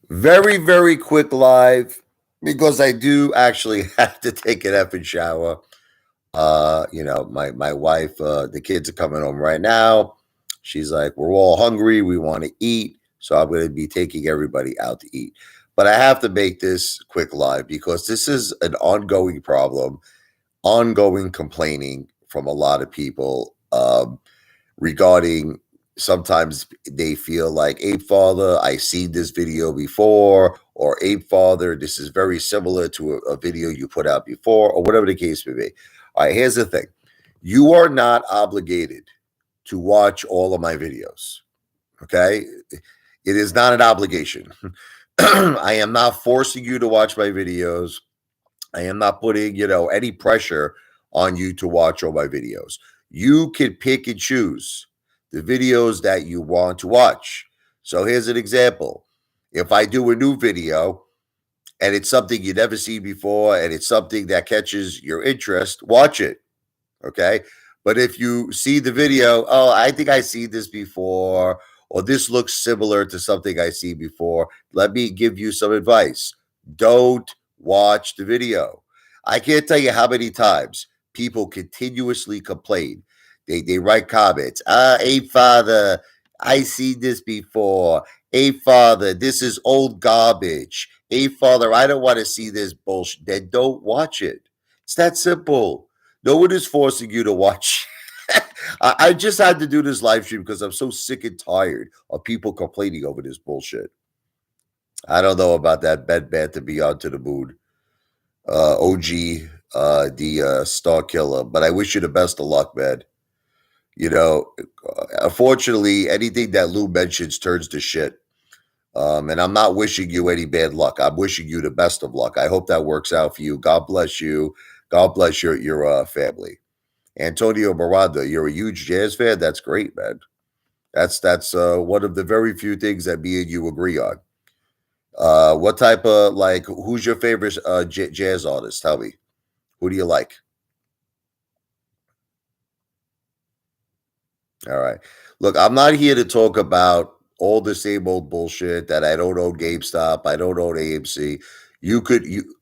Very, very quick live because I do actually have to take an effing shower. My wife, the kids are coming home right now. She's like, we're all hungry. We want to eat. So I'm going to be taking everybody out to eat. But I have to make this quick live because this is an ongoing problem, ongoing complaining from a lot of people. Regarding sometimes they feel like Apefather, I seen this video before, or Apefather, this is very similar to a video you put out before, or whatever the case may be. All right, here's the thing. You are not obligated to watch all of my videos. Okay. It is not an obligation. I am not forcing you to watch my videos. I am not putting, any pressure on you to watch all my videos. You can pick and choose the videos that you want to watch. So here's an example. If I do a new video and it's something you never seen before and it's something that catches your interest, watch it. Okay. But if you see the video, oh, I think I see this before, or this looks similar to something I see before, let me give you some advice. Don't watch the video. I can't tell you how many times people continuously complain. They write comments. Hey father, I see this before. Hey father, this is old garbage. Hey father, I don't want to see this bullshit. Then don't watch it. It's that simple. No one is forcing you to watch. I just had to do this live stream because I'm so sick and tired of people complaining over this bullshit. I don't know about that bed bat to be on to the moon. OG, the Star Killer, but I wish you the best of luck, man. Unfortunately, anything that Lou mentions turns to shit. And I'm not wishing you any bad luck. I'm wishing you the best of luck. I hope that works out for you. God bless you. God bless your family. Antonio Miranda, you're a huge jazz fan. That's great, man. That's one of the very few things that me and you agree on. What type of who's your favorite jazz artist? Tell me, who do you like? All right, look, I'm not here to talk about all the same old bullshit that I don't own GameStop, I don't own AMC.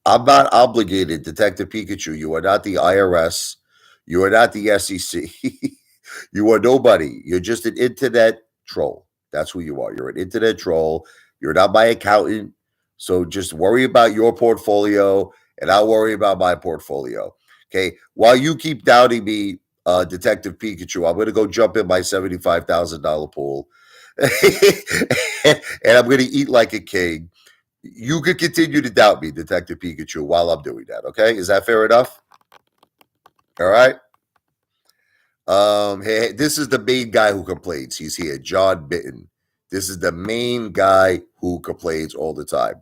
I'm not obligated, Detective Pikachu. You are not the IRS. You are not the SEC. You are nobody. You're just an internet troll. That's who you are. You're an internet troll. You're not my accountant. So just worry about your portfolio and I'll worry about my portfolio. Okay. While you keep doubting me, Detective Pikachu, I'm going to go jump in my $75,000 pool and I'm going to eat like a king. You could continue to doubt me, Detective Pikachu, while I'm doing that. Okay. Is that fair enough? All right. Hey, this is the main guy who complains. He's here, John Bitten. This is the main guy who complains all the time.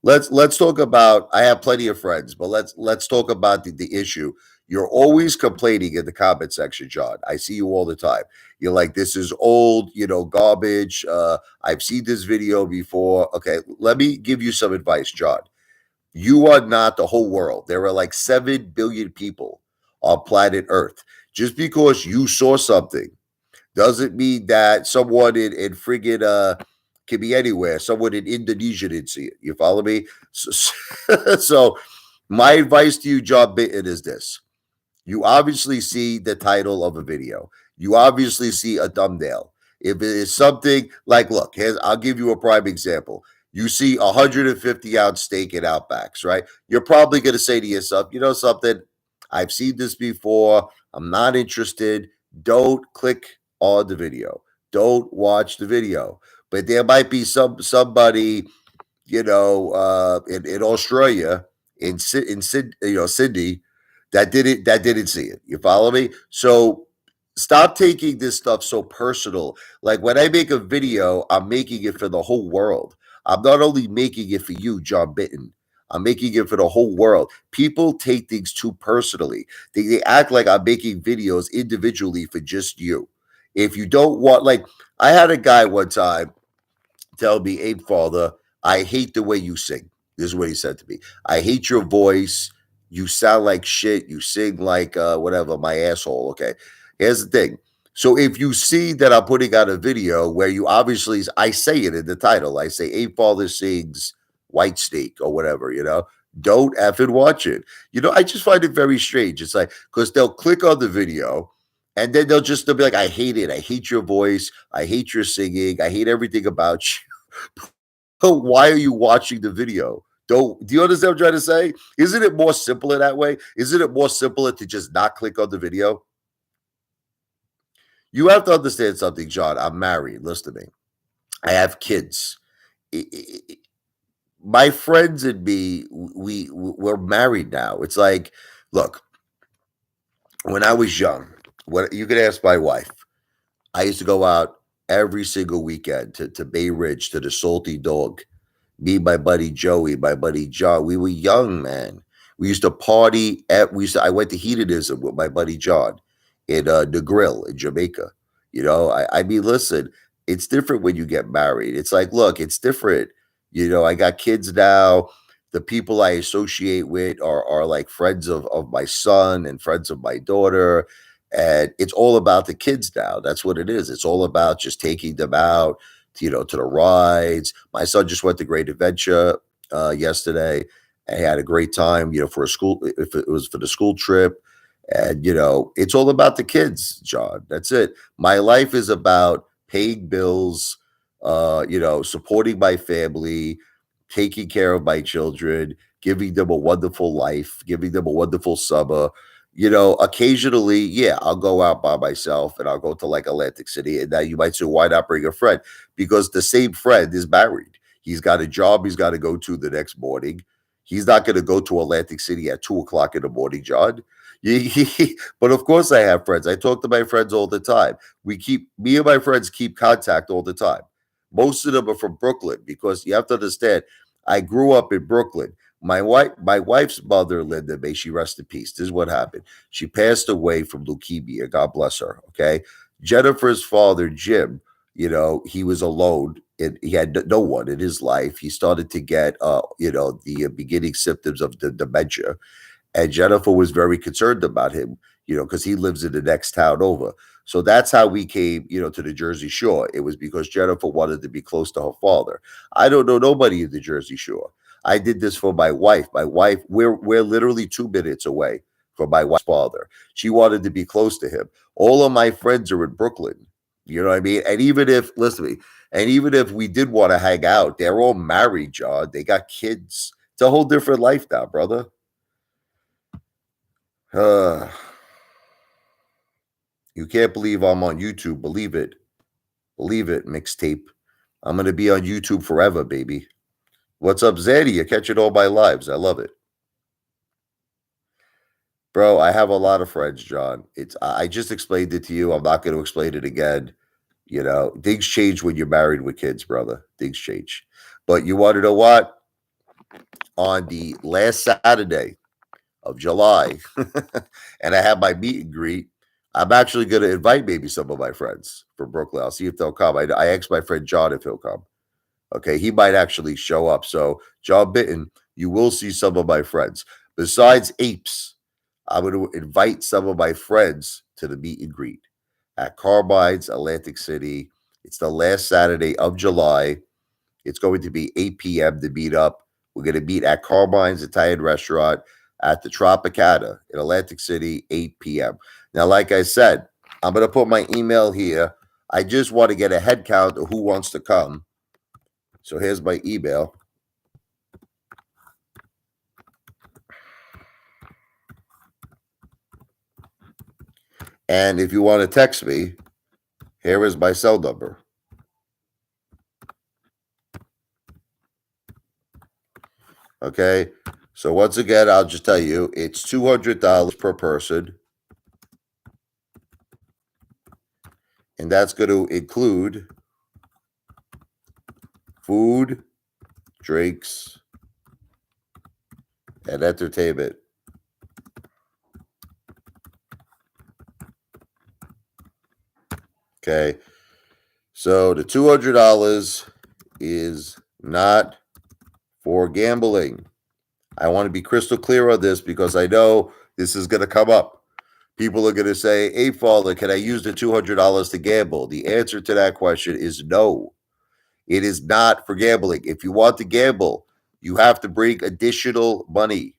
Let's talk about. I have plenty of friends, but let's talk about the issue. You're always complaining in the comment section, John. I see you all the time. You're like, this is old, garbage. I've seen this video before. Okay, let me give you some advice, John. You are not the whole world. There are like 7 billion people on planet Earth. Just because you saw something doesn't mean that someone in friggin' can be anywhere. Someone in Indonesia didn't see it. You follow me? So my advice to you, John Bitten, is this. You obviously see the title of a video. You obviously see a thumbnail. If it is something like, look, I'll give you a prime example. You see 150-ounce steak at Outbacks, right? You're probably going to say to yourself, you know something? I've seen this before. I'm not interested. Don't click on the video. Don't watch the video. But there might be somebody, in Australia, in Sydney, that didn't see it. You follow me? So stop taking this stuff so personal. Like when I make a video, I'm making it for the whole world. I'm not only making it for you, John Bitten. I'm making it for the whole world. People take things too personally. They act like I'm making videos individually for just you. If you don't want, like, I had a guy one time tell me, Abe Father, I hate the way you sing. This is what he said to me. I hate your voice. You sound like shit. You sing like whatever, my asshole. Okay. Here's the thing. So if you see that I'm putting out a video where you obviously, I say it in the title, I say Ape Father sings White Snake or whatever, don't effing watch it. I just find it very strange. It's like, because they'll click on the video and then they'll be like, I hate it. I hate your voice. I hate your singing. I hate everything about you. So why are you watching the video? Do you understand what I'm trying to say? Isn't it more simpler that way? Isn't it more simpler to just not click on the video? You have to understand something, John. I'm married. Listen to me. I have kids. My friends and me, we're married now. It's like, look, when I was young, what you could ask my wife. I used to go out every single weekend to Bay Ridge to the Salty Dog. Me, my buddy Joey, my buddy John. We were young, man. We used to party I went to hedonism with my buddy John in the grill in Jamaica. I mean, listen, it's different when you get married. It's like, look, it's different. I got kids now. The people I associate with are like friends of my son and friends of my daughter. And it's all about the kids now. That's what it is. It's all about just taking them out, to the rides. My son just went to Great Adventure yesterday and had a great time, for a school, if it was for the school trip. And, it's all about the kids, John. That's it. My life is about paying bills, supporting my family, taking care of my children, giving them a wonderful life, giving them a wonderful summer. Occasionally, yeah, I'll go out by myself and I'll go to like Atlantic City. And now you might say, why not bring a friend? Because the same friend is married. He's got a job he's got to go to the next morning. He's not going to go to Atlantic City at 2 o'clock in the morning, John. But of course, I have friends. I talk to my friends all the time. Me and my friends keep contact all the time. Most of them are from Brooklyn because you have to understand, I grew up in Brooklyn. My wife's mother, Linda, may she rest in peace. This is what happened. She passed away from leukemia. God bless her. Okay. Jennifer's father, Jim, he was alone and he had no one in his life. He started to get, the beginning symptoms of the dementia. And Jennifer was very concerned about him, because he lives in the next town over. So that's how we came, to the Jersey Shore. It was because Jennifer wanted to be close to her father. I don't know nobody in the Jersey Shore. I did this for my wife. My wife, we're literally 2 minutes away from my wife's father. She wanted to be close to him. All of my friends are in Brooklyn. You know what I mean? And even if, listen to me, and even if we did want to hang out, they're all married, John. They got kids. It's a whole different life now, brother. Uh, you can't believe I'm on YouTube. Believe it. Believe it, mixtape. I'm going to be on YouTube forever, baby. What's up, Zaddy? You catch it all my lives. I love it. Bro, I have a lot of friends, John. I just explained it to you. I'm not going to explain it again. Things change when you're married with kids, brother. Things change. But you want to know what? On the last Saturday of July, and I have my meet and greet. I'm actually going to invite maybe some of my friends from Brooklyn. I'll see if they'll come. I asked my friend John if he'll come. Okay, he might actually show up. So, John Bitten, you will see some of my friends. Besides apes, I'm going to invite some of my friends to the meet and greet at Carbine's Atlantic City. It's the last Saturday of July. It's going to be 8 p.m. to meet up. We're going to meet at Carbine's Italian Restaurant at the Tropicana in Atlantic City, 8 p.m. Now, like I said, I'm going to put my email here. I just want to get a head count of who wants to come. So here's my email. And if you want to text me, here is my cell number. Okay. So once again, I'll just tell you, it's $200 per person. And that's going to include food, drinks, and entertainment. Okay. So the $200 is not for gambling. I want to be crystal clear on this because I know this is going to come up. People are going to say, hey, Father, can I use the $200 to gamble? The answer to that question is no. It is not for gambling. If you want to gamble, you have to bring additional money,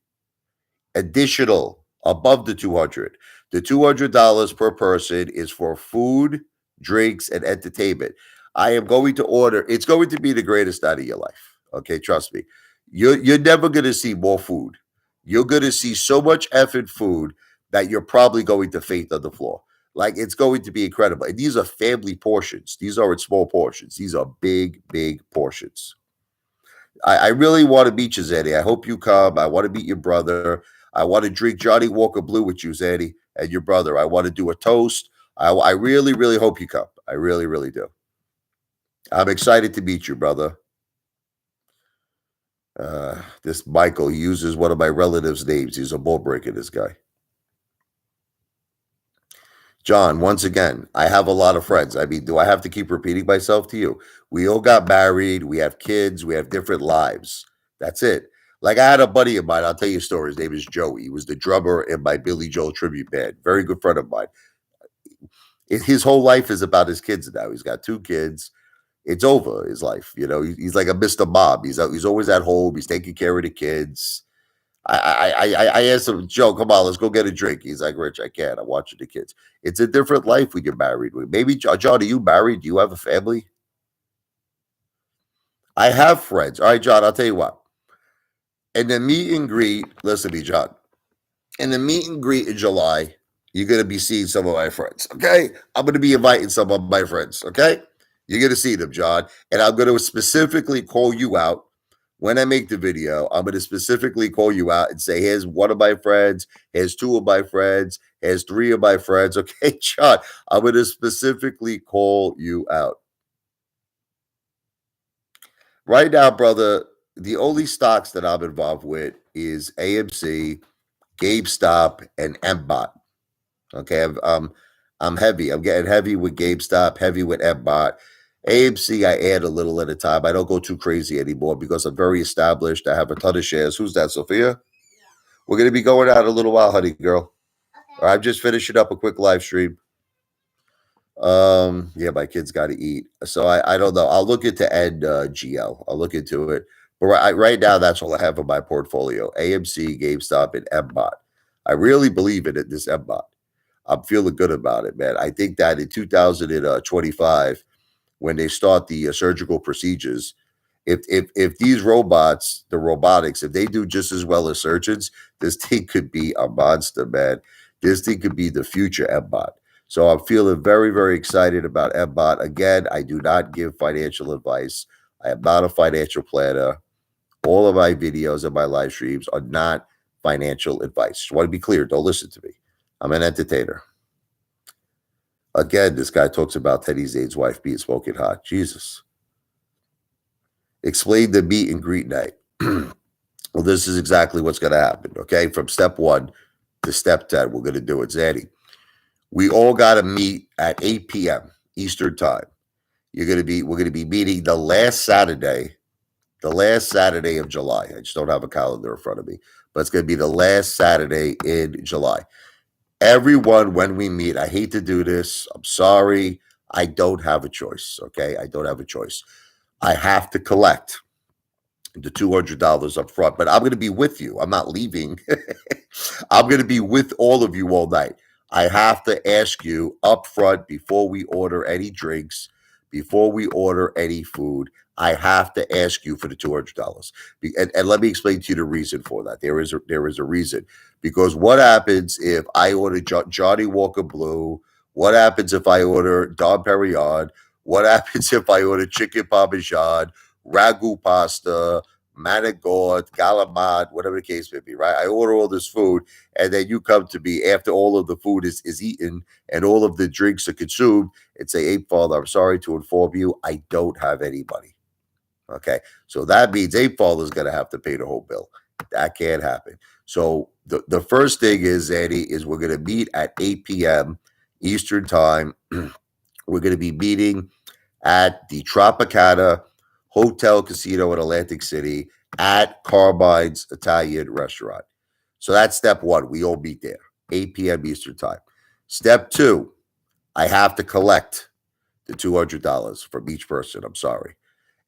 additional above the 200. The $200 per person is for food, drinks, and entertainment. I am going to order. It's going to be the greatest night of your life. Okay, trust me. You're never going to see more food. You're going to see so much effing food that you're probably going to faint on the floor. Like it's going to be incredible. And these are family portions. These aren't small portions. These are big, big portions. I really want to meet you, Zanny. I hope you come. I want to meet your brother. I want to drink Johnny Walker Blue with you, Zanny, and your brother. I want to do a toast. I really, really hope you come. I really, really do. I'm excited to meet you, brother. This Michael, he uses one of my relatives' names. He's a bull breaker, this guy. John, once again, I have a lot of friends. I mean, do I have to keep repeating myself to you? We all got married. We have kids. We have different lives. That's it. Like I had a buddy of mine. I'll tell you a story. His name is Joey. He was the drummer in my Billy Joel tribute band. Very good friend of mine. His whole life is about his kids now. He's got 2 kids. It's over his life. You know, he's like a Mr. Bob. He's always at home. He's taking care of the kids. I asked him, Joe, come on, let's go get a drink. He's like, Rich, I can't. I'm watching the kids. It's a different life when you're married. Maybe, John, are you married? Do you have a family? I have friends. All right, John, I'll tell you what. In the meet and greet, listen to me, John. In the meet and greet in July, you're going to be seeing some of my friends, okay? I'm going to be inviting some of my friends, okay? You're going to see them, John. And I'm going to specifically call you out when I make the video. I'm going to specifically call you out and say, here's one of my friends, here's 2 of my friends, here's 3 of my friends. Okay, John, I'm going to specifically call you out. Right now, brother, the only stocks that I'm involved with is AMC, GameStop, and MBOT. Okay, I'm heavy. I'm getting heavy with GameStop, heavy with MBOT. AMC, I add a little at a time. I don't go too crazy anymore because I'm very established. I have a ton of shares. Who's that, Sophia? We're going to be going out a little while, honey girl. Okay. I'm just finishing up a quick live stream. Yeah, my kids got to eat. So I don't know. I'll look into GL. I'll look into it. But right now, that's all I have in my portfolio. AMC, GameStop, and MBOT. I really believe in it, this MBOT. I'm feeling good about it, man. I think that in 2025, when they start the surgical procedures, if these robots, the robotics, if they do just as well as surgeons, this thing could be a monster, man. This thing could be the future MBOT. So I'm feeling very, very excited about MBOT. Again, I do not give financial advice. I am not a financial planner. All of my videos and my live streams are not financial advice. Just want to be clear. Don't listen to me. I'm an entertainer. Again, this guy talks about Teddy Zane's wife being smoking hot. Jesus. Explain the meet and greet night. Well, this is exactly what's going to happen. Okay. From step 1 to step 10, we're going to do it, Zanny. We all got to meet at 8 p.m. Eastern time. We're going to be meeting the last Saturday of July. I just don't have a calendar in front of me, but it's going to be the last Saturday in July. Everyone, when we meet, I hate to do this. I'm sorry. I don't have a choice. Okay. I don't have a choice. I have to collect the $200 up front, but I'm going to be with you. I'm not leaving. I'm going to be with all of you all night. I have to ask you up front before we order any drinks, before we order any food. I have to ask you for the $200. And let me explain to you the reason for that. There is a reason. Because what happens if I order Johnny Walker Blue? What happens if I order Dom Perignon? What happens if I order chicken parmesan, ragu pasta, manigot, galamad, whatever the case may be, right? I order all this food, and then you come to me after all of the food is eaten and all of the drinks are consumed and say, Apefather, I'm sorry to inform you, I don't have any money. Okay, so that means Apefather is going to have to pay the whole bill. That can't happen. So the first thing is, Eddie, is we're going to meet at 8 p.m. Eastern time. We're going to be meeting at the Tropicana Hotel Casino in Atlantic City at Carmine's Italian Restaurant. So that's step 1. We all meet there, 8 p.m. Eastern time. Step two, I have to collect the $200 from each person. I'm sorry.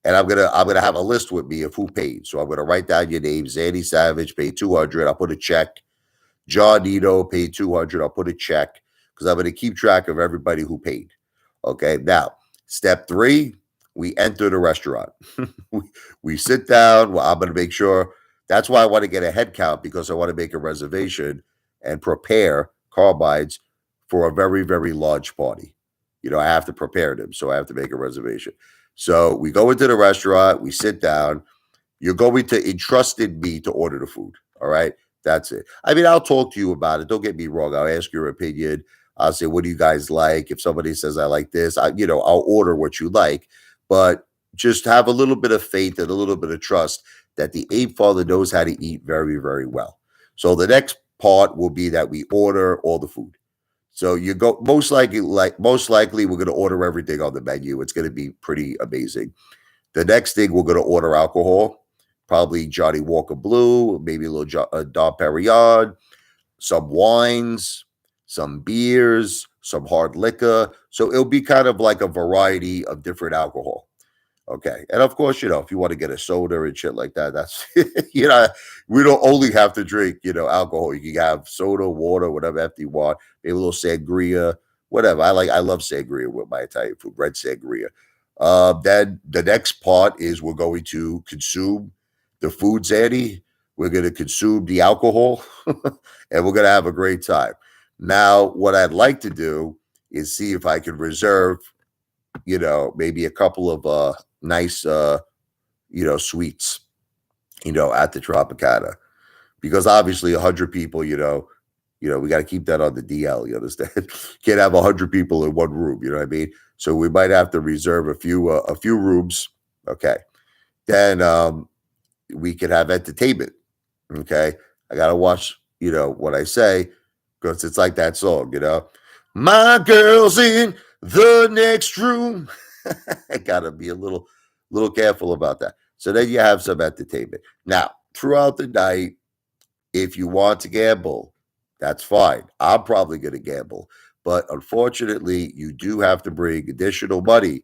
And I'm gonna have a list with me of who paid. So I'm gonna write down your name. Zanny Savage paid 200. I'll put a check. John Nito paid 200. I'll put a check because I'm gonna keep track of everybody who paid. Okay. Now, step three, we enter the restaurant. we, we sit down. Well, I'm gonna make sure. That's why I want to get a head count because I want to make a reservation and prepare carbides for a very, very large party. I have to prepare them, so I have to make a reservation. So we go into the restaurant, we sit down. You're going to entrust in me to order the food. All right. That's it. I mean, I'll talk to you about it. Don't get me wrong. I'll ask your opinion. I'll say, what do you guys like? If somebody says I like this, I'll order what you like. But just have a little bit of faith and a little bit of trust that the ape father knows how to eat very, very well. So the next part will be that we order all the food. So you go most likely we're going to order everything on the menu. It's going to be pretty amazing. The next thing we're going to order alcohol, probably Johnny Walker Blue, maybe a little Dom Perignon, some wines, some beers, some hard liquor. So it'll be kind of like a variety of different alcohol. Okay. And of course, if you want to get a soda and shit like that, that's, we don't only have to drink, alcohol. You can have soda, water, whatever after you want, maybe a little sangria, whatever. I love sangria with my Italian food, red sangria. Then the next part is we're going to consume the food, Zanny. We're going to consume the alcohol and we're going to have a great time. Now, what I'd like to do is see if I can reserve, maybe a couple of nice, suites, at the Tropicana, because obviously 100 people, we got to keep that on the DL. You understand? Can't have 100 people in one room. You know what I mean? So we might have to reserve a few rooms. Okay. Then we could have entertainment. Okay. I got to watch, what I say, because it's like that song, my girl's in the next room. I got to be a little careful about that. So then you have some entertainment. Now, throughout the night, if you want to gamble, that's fine. I'm probably going to gamble. But unfortunately, you do have to bring additional money.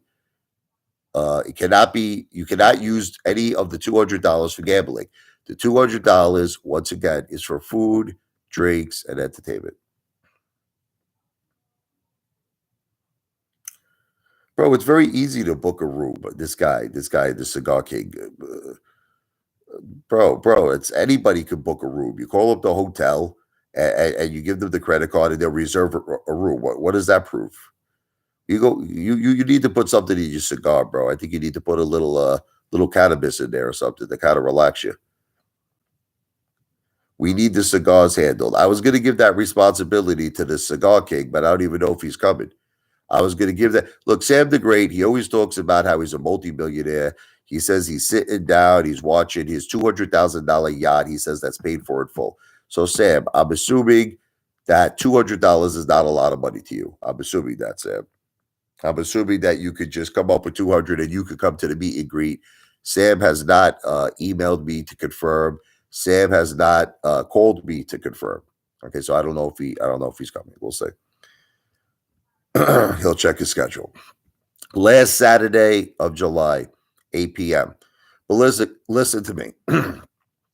You cannot use any of the $200 for gambling. The $200, once again, is for food, drinks, and entertainment. Bro, it's very easy to book a room. This guy, the Cigar King. Bro, it's anybody can book a room. You call up the hotel and you give them the credit card and they'll reserve a room. What does that prove? You need to put something in your cigar, bro. I think you need to put a little cannabis in there or something to kind of relax you. We need the cigars handled. I was going to give that responsibility to the Cigar King, but I don't even know if he's coming. I was going to give that. Look, Sam the Great, he always talks about how he's a multimillionaire. He says he's sitting down, he's watching his $200,000 yacht. He says that's paid for in full. So, Sam, I'm assuming that $200 is not a lot of money to you. I'm assuming that, Sam. I'm assuming that you could just come up with 200 and you could come to the meet and greet. Sam has not emailed me to confirm. Sam has not called me to confirm. Okay, so I don't know if he's coming. We'll see. He'll check his schedule. Last Saturday of July, 8 p.m. But listen to me.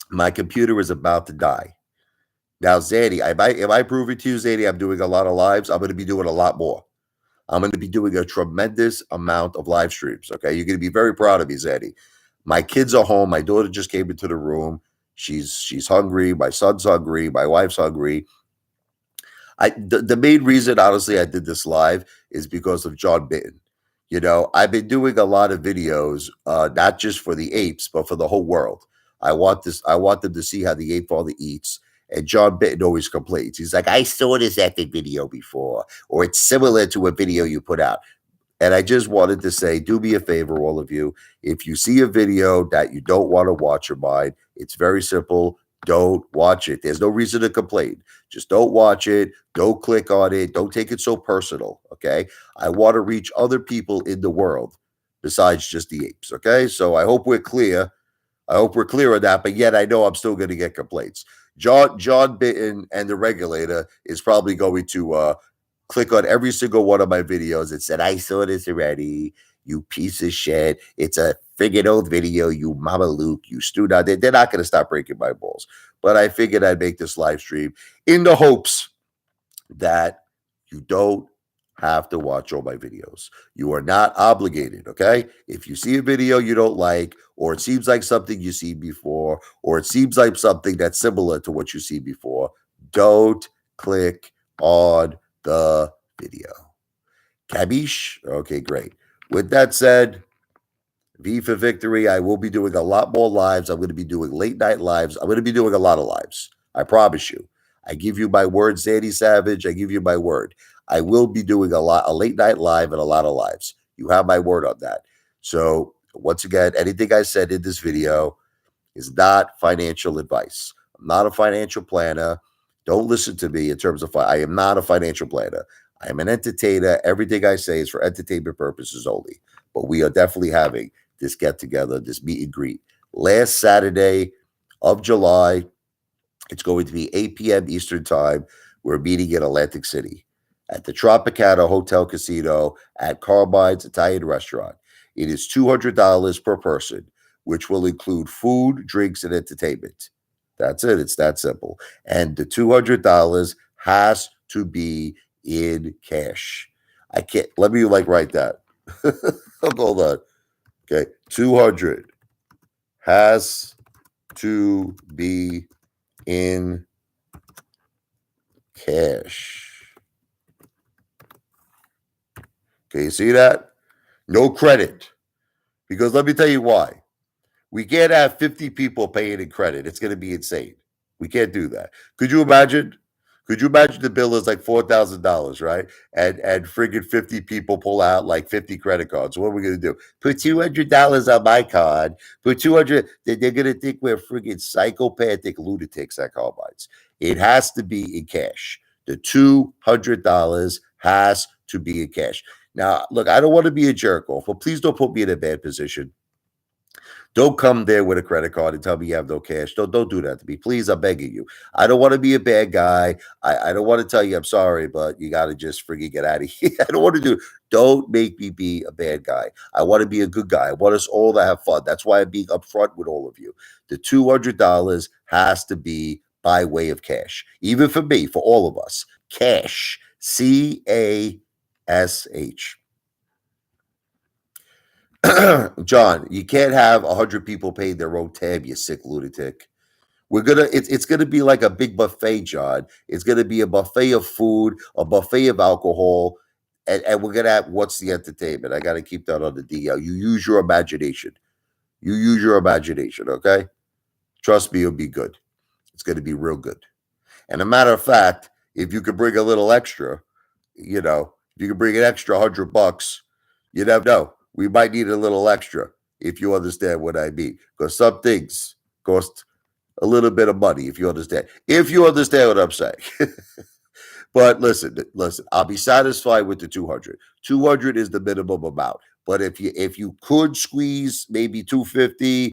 My computer is about to die. Now, Zanny, am I proving to you, Zanny, I'm doing a lot of lives? I'm going to be doing a lot more. I'm going to be doing a tremendous amount of live streams. Okay, you're going to be very proud of me, Zanny. My kids are home. My daughter just came into the room. She's hungry. My son's hungry. My wife's hungry. The main reason, honestly, I did this live is because of John Bitten. I've been doing a lot of videos, not just for the apes, but for the whole world. I want them to see how the ape father eats. And John Bitten always complains. He's like, I saw this epic video before, or it's similar to a video you put out. And I just wanted to say, do me a favor, all of you. If you see a video that you don't want to watch of mine, it's very simple. Don't watch it. There's no reason to complain. Just don't watch it. Don't click on it. Don't take it so personal. Okay. I want to reach other people in the world besides just the apes. Okay. So I hope we're clear. I hope we're clear on that. But yet I know I'm still going to get complaints. John Bitten and the regulator is probably going to click on every single one of my videos and said, I saw this already, you piece of shit. It's a friggin' old video, you mama Luke, you stewed out. They're not going to stop breaking my balls. But I figured I'd make this live stream in the hopes that you don't have to watch all my videos. You are not obligated, okay? If you see a video you don't like, or it seems like something you see before, or it seems like something that's similar to what you see before, don't click on the video. Cabiche? Okay, great. With that said, V for victory. I will be doing a lot more lives. I'm going to be doing late night lives. I'm going to be doing a lot of lives. I promise you. I give you my word, Sandy Savage. I give you my word. I will be doing a late night live and a lot of lives. You have my word on that. So once again, anything I said in this video is not financial advice. I'm not a financial planner. Don't listen to me in terms of, I am not a financial planner. I am an entertainer. Everything I say is for entertainment purposes only. But we are definitely having this get together, this meet and greet. Last Saturday of July, it's going to be 8 p.m. Eastern Time. We're meeting in Atlantic City at the Tropicana Hotel Casino at Carmine's Italian Restaurant. It is $200 per person, which will include food, drinks, and entertainment. That's it. It's that simple. And the $200 has to be in cash. I can't, let me write that. Hold on. Okay. 200 has to be in cash. Okay, you see that? No credit. Because let me tell you why. We can't have 50 people paying in credit. It's going to be insane. We can't do that. Could you imagine? Could you imagine the bill is like $4,000, right? And friggin' 50 people pull out like 50 credit cards. What are we gonna do? Put $200 on my card. Put 200. They're gonna think we're friggin' psychopathic lunatics at Carmine's. It has to be in cash. The $200 has to be in cash. Now, look, I don't want to be a jerk off, but please don't put me in a bad position. Don't come there with a credit card and tell me you have no cash. Don't do that to me. Please, I'm begging you. I don't want to be a bad guy. I don't want to tell you I'm sorry, but you got to just freaking get out of here. I don't want to do it. Don't make me be a bad guy. I want to be a good guy. I want us all to have fun. That's why I'm being upfront with all of you. The $200 has to be by way of cash. Even for me, for all of us. Cash. CASH. John, you can't have 100 people paying their own tab, you sick lunatic. It's gonna be like a big buffet, John. It's gonna be a buffet of food, a buffet of alcohol, and we're gonna have, what's the entertainment? I gotta keep that on the DL. You use your imagination. You use your imagination, okay? Trust me, it'll be good. It's gonna be real good. And a matter of fact, if you could bring a little extra, if you could bring an extra $100, you never know. We might need a little extra, if you understand what I mean. Because some things cost a little bit of money, if you understand. If you understand what I'm saying. But listen, I'll be satisfied with the 200. 200 is the minimum amount. But if you could squeeze maybe 250,